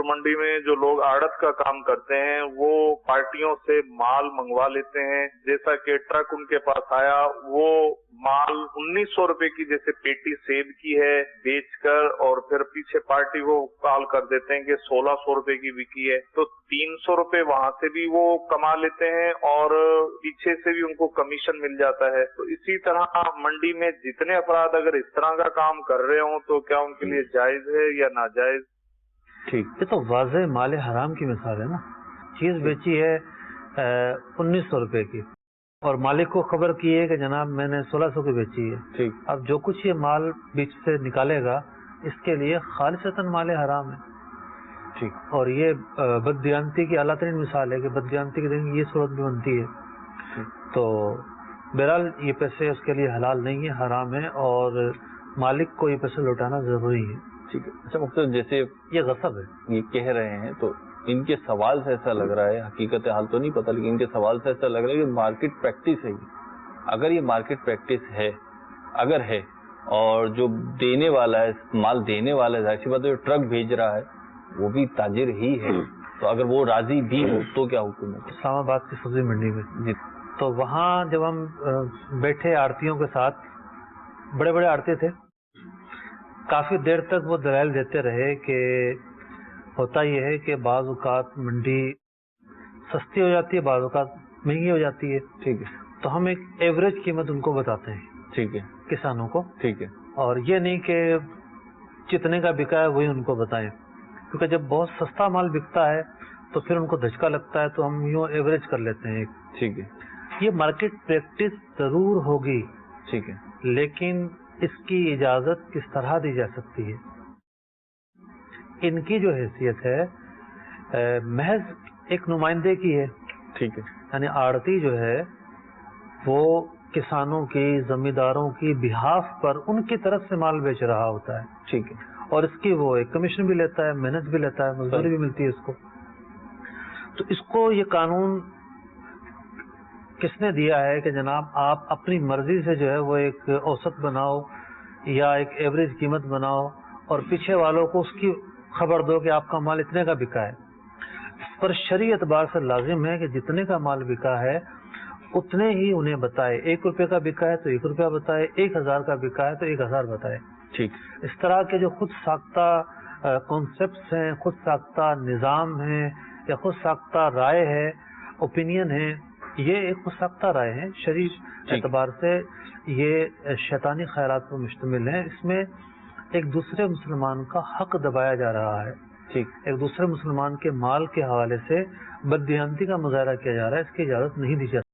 Fruit मंडी में जो लोग आड़त का काम करते हैं वो पार्टियों से माल मंगवा लेते हैं। जैसा कि ट्रक उनके पास आया, वो माल 1900 रुपए की जैसे पेटी सेब की है बेचकर, और फिर पीछे पार्टी को कॉल कर देते हैं कि 1600 रुपए की बिकी है, तो 300 रुपए वहां से भी वो कमा लेते हैं और पीछे से भी उनको कमीशन मिल जाता है। तो इसी तरह मंडी में जितने अपराध अगर इस तरह का काम कर रहे हो तो क्या उनके लिए जायज है या नाजायज? ठीक, ये तो वाज़ेह माल हराम की मिसाल है ना। चीज बेची है 1900 रुपए की और मालिक को खबर की है कि जनाब मैंने 1600 की बेची है। ठीक, अब जो कुछ ये माल बीच से निकालेगा इसके लिए खालिसतन माल हराम है। ठीक, और ये बददियानती की आला तरीन मिसाल है कि बददियानती के दिन ये सूरत भी बनती है। तो बहरहाल ये पैसे उसके लिए हलाल नहीं है, हराम है, और मालिक को ये पैसे लौटाना जरूरी है। ठीक है। अच्छा मुख्तार, जैसे ये गसब है ये कह रहे हैं तो इनके सवाल से ऐसा लग रहा है, हकीकत हाल तो नहीं पता, लेकिन इनके सवाल से ऐसा लग रहा है कि मार्केट प्रैक्टिस है। अगर ये मार्केट प्रैक्टिस है, अगर है, और जो देने वाला है, माल देने वाला है, जाहिर सी बात है जो ट्रक भेज रहा है वो भी ताजिर ही है, तो अगर वो राजी भी हो तो क्या हुक्म है? इस्लामाबाद की सब्जी मंडी में जी, तो वहाँ जब हम बैठे आड़तियों के साथ, बड़े बड़े आड़ती थे, काफी देर तक वो दलाइल देते रहे कि होता यह है कि बाज़ औक़ात मंडी सस्ती हो जाती है, बाज़ औक़ात महंगी हो जाती है। ठीक है। तो हम एक एवरेज कीमत उनको बताते हैं, ठीक है, किसानों को। ठीक है। और ये नहीं कि जितने का बिका है वही उनको बताएं, क्योंकि जब बहुत सस्ता माल बिकता है तो फिर उनको धचका लगता है, तो हम यूँ एवरेज कर लेते हैं। ठीक है। ये मार्केट प्रैक्टिस जरूर होगी, ठीक है, लेकिन इसकी इजाजत किस तरह दी जा सकती है? इनकी जो हैसियत है महज एक नुमाइंदे की है। ठीक है। यानी आड़ती जो है वो किसानों की, जमींदारों की बिहाफ पर उनकी तरफ से माल बेच रहा होता है। ठीक है। और इसकी वो एक कमीशन भी लेता है, मेहनत भी लेता है, मजदूरी भी मिलती है इसको। तो इसको ये कानून किसने दिया है कि जनाब आप अपनी मर्जी से जो है वो एक औसत बनाओ या एक एवरेज कीमत बनाओ और पीछे वालों को उसकी खबर दो कि आपका माल इतने का बिका है? इस पर शरई एतबार से लाजिम है कि जितने का माल बिका है उतने ही उन्हें बताए। 1 रुपये का बिका है तो 1 रुपया बताए, 1000 का बिका है तो 1000 बताए। ठीक, इस तरह के जो खुद साख्ता कॉन्सेप्ट्स हैं, खुद साख्ता निज़ाम है या खुद साख्ता राय है, ओपिनियन है, ये एक खुद साख्ता राय है। शरई एतबार से ये शैतानी ख्यालात पर मुश्तमिल है। इसमें एक दूसरे मुसलमान का हक दबाया जा रहा है। ठीक, एक दूसरे मुसलमान के माल के हवाले से बददियानती का मुजाहरा किया जा रहा है। इसकी इजाजत नहीं दी जाती।